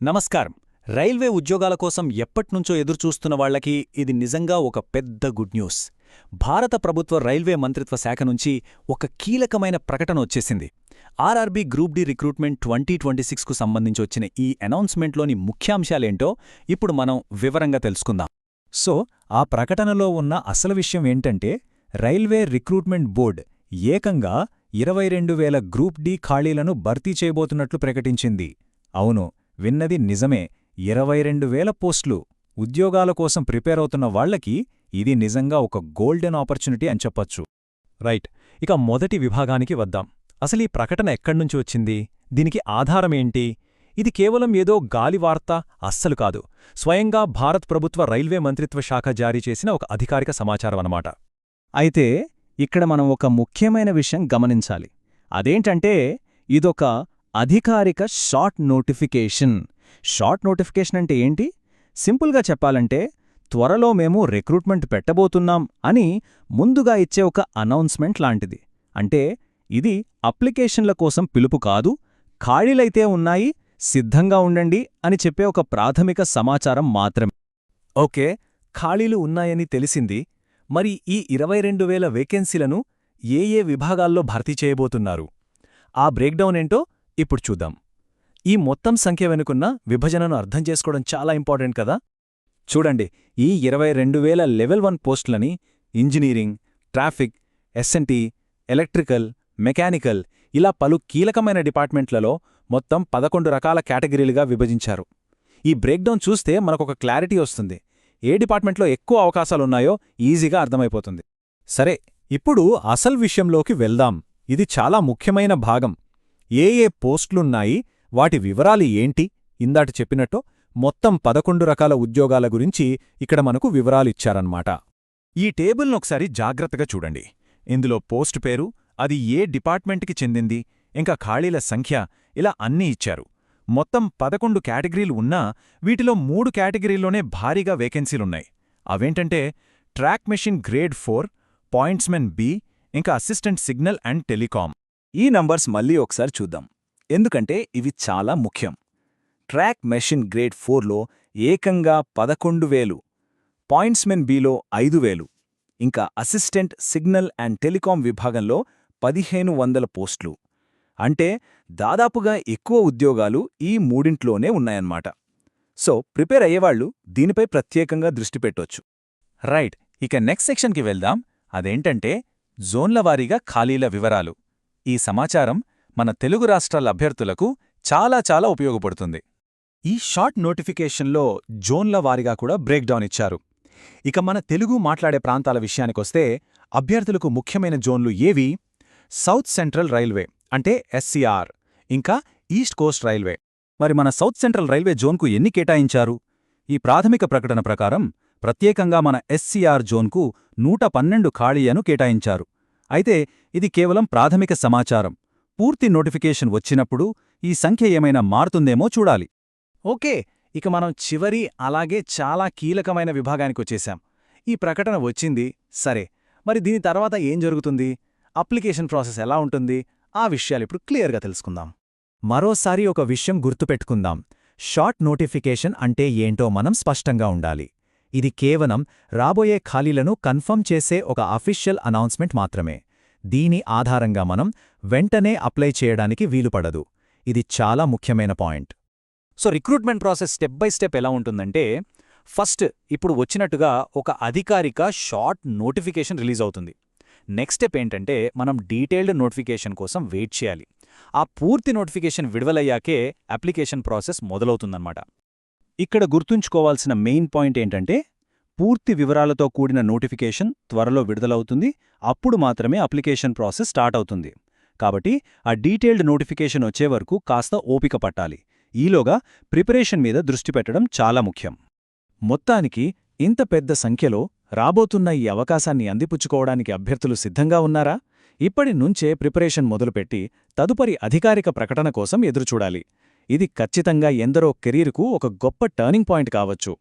నమస్కారం. రైల్వే ఉద్యోగాల కోసం ఎప్పట్నుంచో ఎదురుచూస్తున్న వాళ్లకి ఇది నిజంగా ఒక పెద్ద గుడ్ న్యూస్. భారత ప్రభుత్వ రైల్వే మంత్రిత్వ శాఖ నుంచి ఒక కీలకమైన ప్రకటన వచ్చేసింది. ఆర్ఆర్బీ గ్రూప్ డి రిక్రూట్మెంట్ 2026కు సంబంధించి వచ్చిన ఈ అనౌన్స్మెంట్లోని ముఖ్యాంశాలేంటో ఇప్పుడు మనం వివరంగా తెలుసుకుందాం. సో, ఆ ప్రకటనలో ఉన్న అసలు విషయం ఏంటంటే, రైల్వే రిక్రూట్మెంట్ బోర్డ్ ఏకంగా 22,000 గ్రూప్ డి ఖాళీలను భర్తీ చేయబోతున్నట్లు ప్రకటించింది. అవును, విన్నది నిజమే. 22,000 పోస్టులు. ఉద్యోగాల కోసం ప్రిపేర్ అవుతున్న వాళ్లకి ఇది నిజంగా ఒక గోల్డెన్ ఆపర్చునిటీ అని చెప్పొచ్చు. రైట్. ఇక మొదటి విభాగానికి వద్దాం. అసలీ ప్రకటన ఎక్కడ్నుంచి వచ్చింది? దీనికి ఆధారమేంటి? ఇది కేవలం ఏదో గాలివార్త అస్సలు కాదు. స్వయంగా భారత్ ప్రభుత్వ రైల్వే మంత్రిత్వ శాఖ జారీ చేసిన ఒక అధికారిక సమాచారమన్నమాట. అయితే ఇక్కడ మనం ఒక ముఖ్యమైన విషయం గమనించాలి. అదేంటంటే, ఇదొక అధికారిక షార్ట్ నోటిఫికేషన్. షార్ట్ నోటిఫికేషన్ అంటే ఏంటి? సింపుల్గా చెప్పాలంటే, త్వరలో మేము రిక్రూట్మెంట్ పెట్టబోతున్నాం అని ముందుగా ఇచ్చే ఒక అనౌన్స్మెంట్ లాంటిది. అంటే ఇది అప్లికేషన్ల కోసం పిలుపు కాదు, ఖాళీలైతే ఉన్నాయి, సిద్ధంగా ఉండండి అని చెప్పే ఒక ప్రాథమిక సమాచారం మాత్రమే. ఓకే, ఖాళీలు ఉన్నాయని తెలిసింది. మరి ఈ 22,000 వేకెన్సీలను ఏ విభాగాల్లో భర్తీ చేయబోతున్నారు? ఆ బ్రేక్డౌన్ ఏంటో ఇప్పుడు చూద్దాం. ఈ మొత్తం సంఖ్య వెనుకున్న విభజనను అర్థం చేసుకోవడం చాలా ఇంపార్టెంట్ కదా. చూడండి, ఈ 22,000 లెవెల్ 1 పోస్టులని engineering, traffic, SNT, electrical, mechanical ఇలా పలు కీలకమైన డిపార్ట్మెంట్లలో మొత్తం 11 రకాల కేటగిరీలుగా విభజించారు. ఈ బ్రేక్డౌన్ చూస్తే మనకొక క్లారిటీ వస్తుంది. ఏ డిపార్ట్మెంట్లో ఎక్కువ అవకాశాలున్నాయో ఈజీగా అర్థమైపోతుంది. సరే, ఇప్పుడు అసలు విషయంలోకి వెళ్దాం. ఇది చాలా ముఖ్యమైన భాగం. ఏ పోస్టులున్నాయి, వాటి వివరాలు ఏంటి? ఇందాట చెప్పినట్టు మొత్తం 11 రకాల ఉద్యోగాల గురించి ఇక్కడ మనకు వివరాలిచ్చారన్నమాట. ఈ టేబుల్నొకసారి జాగ్రత్తగా చూడండి. ఇందులో పోస్టు పేరు, అది ఏ డిపార్ట్మెంట్కి చెందింది, ఇంకా ఖాళీల సంఖ్య ఇలా అన్నీ ఇచ్చారు. మొత్తం 11 కేటగిరీలు ఉన్నా వీటిలో 3 కేటగిరీల్లోనే భారీగా వేకెన్సీలున్నాయి. అవేంటంటే ట్రాక్ మెషిన్ గ్రేడ్ 4, పాయింట్స్మెన్ బి, ఇంకా అసిస్టెంట్ సిగ్నల్ అండ్ టెలికాం. ఈ నంబర్స్ మళ్ళీ ఒకసారి చూద్దాం, ఎందుకంటే ఇవి చాలా ముఖ్యం. ట్రాక్ మెషిన్ గ్రేడ్ 4లో ఏకంగా 11,000, పాయింట్స్మెన్ బిలో 5,000, ఇంకా అసిస్టెంట్ సిగ్నల్ అండ్ టెలికాం విభాగంలో 1,500 పోస్టులు. అంటే దాదాపుగా ఎక్కువ ఉద్యోగాలు ఈ మూడింట్లోనే ఉన్నాయన్నమాట. సో, ప్రిపేర్ అయ్యేవాళ్లు దీనిపై ప్రత్యేకంగా దృష్టి పెట్టొచ్చు. రైట్. ఇక నెక్స్ట్ సెక్షన్కి వెళ్దాం. అదేంటంటే జోన్ల వారీగా ఖాళీల వివరాలు. ఈ సమాచారం మన తెలుగు రాష్ట్రాల అభ్యర్థులకు చాలా ఉపయోగపడుతుంది. ఈ షార్ట్ నోటిఫికేషన్లో జోన్ల వారీగా కూడా బ్రేక్డౌన్ ఇచ్చారు. ఇక మన తెలుగు మాట్లాడే ప్రాంతాల విషయానికొస్తే అభ్యర్థులకు ముఖ్యమైన జోన్లు ఏవి? సౌత్ సెంట్రల్ రైల్వే అంటే ఎస్సీఆర్, ఇంకా ఈస్ట్ కోస్ట్ రైల్వే. మరి మన సౌత్ సెంట్రల్ రైల్వే జోన్కు ఎన్ని కేటాయించారు? ఈ ప్రాథమిక ప్రకటన ప్రకారం ప్రత్యేకంగా మన ఎస్సీఆర్ జోన్కు 112 ఖాళీలను కేటాయించారు. అయితే ఇది కేవలం ప్రాథమిక సమాచారం. పూర్తి నోటిఫికేషన్ వచ్చినప్పుడు ఈ సంఖ్య ఏమైనా మారుతుందేమో చూడాలి. ఓకే, ఇక మనం చివరి అలాగే చాలా కీలకమైన విభాగానికొచ్చేశాం. ఈ ప్రకటన వచ్చింది, సరే, మరి దీని తర్వాత ఏం జరుగుతుంది? అప్లికేషన్ ప్రాసెస్ ఎలా ఉంటుంది? ఆ విషయాలిప్పుడు క్లియర్గా తెలుసుకుందాం. మరోసారి ఒక విషయం గుర్తుపెట్టుకుందాం. షార్ట్ నోటిఫికేషన్ అంటే ఏంటో మనం స్పష్టంగా ఉండాలి. ఇది కేవలం రాబోయే ఖాళీలను కన్ఫర్మ్ చేసే ఒక అఫీషియల్ అనౌన్స్మెంట్ మాత్రమే. దీని ఆధారంగా మనం వెంటనే అప్లై చేయడానికి వీలుపడదు. ఇది చాలా ముఖ్యమైన point. So, recruitment process step by step ఎలా ఉంటుందంటే, ఫస్ట్ ఇప్పుడు వచ్చినట్టుగా ఒక అధికారిక షార్ట్ నోటిఫికేషన్ రిలీజ్ అవుతుంది. నెక్స్ట్ స్టెప్ ఏంటంటే మనం డీటెయిల్డ్ నోటిఫికేషన్ కోసం వెయిట్ చేయాలి. ఆ పూర్తి నోటిఫికేషన్ విడుదలయ్యాకే అప్లికేషన్ ప్రాసెస్ మొదలవుతుందన్నమాట. ఇక్కడ గుర్తుంచుకోవాల్సిన మెయిన్ పాయింట్ ఏంటంటే, పూర్తి వివరాలతో కూడిన నోటిఫికేషన్ త్వరలో విడుదలవుతుంది. అప్పుడు మాత్రమే అప్లికేషన్ ప్రాసెస్ స్టార్ట్ అవుతుంది. కాబట్టి ఆ డీటెయిల్డ్ నోటిఫికేషన్ వచ్చే వరకు కాస్త ఓపిక పట్టాలి. ఈలోగా ప్రిపరేషన్ మీద దృష్టి పెట్టడం చాలా ముఖ్యం. మొత్తానికి ఇంత పెద్ద సంఖ్యలో రాబోతున్న ఈ అవకాశాన్ని అందిపుచ్చుకోవడానికి అభ్యర్థులు సిద్ధంగా ఉన్నారా? ఇప్పటి నుంచే ప్రిపరేషన్ మొదలుపెట్టి తదుపరి అధికారిక ప్రకటన కోసం ఎదురుచూడాలి. ఇది ఖచ్చితంగా ఎందరో కెరీర్కు ఒక గొప్ప టర్నింగ్ పాయింట్ కావచ్చు.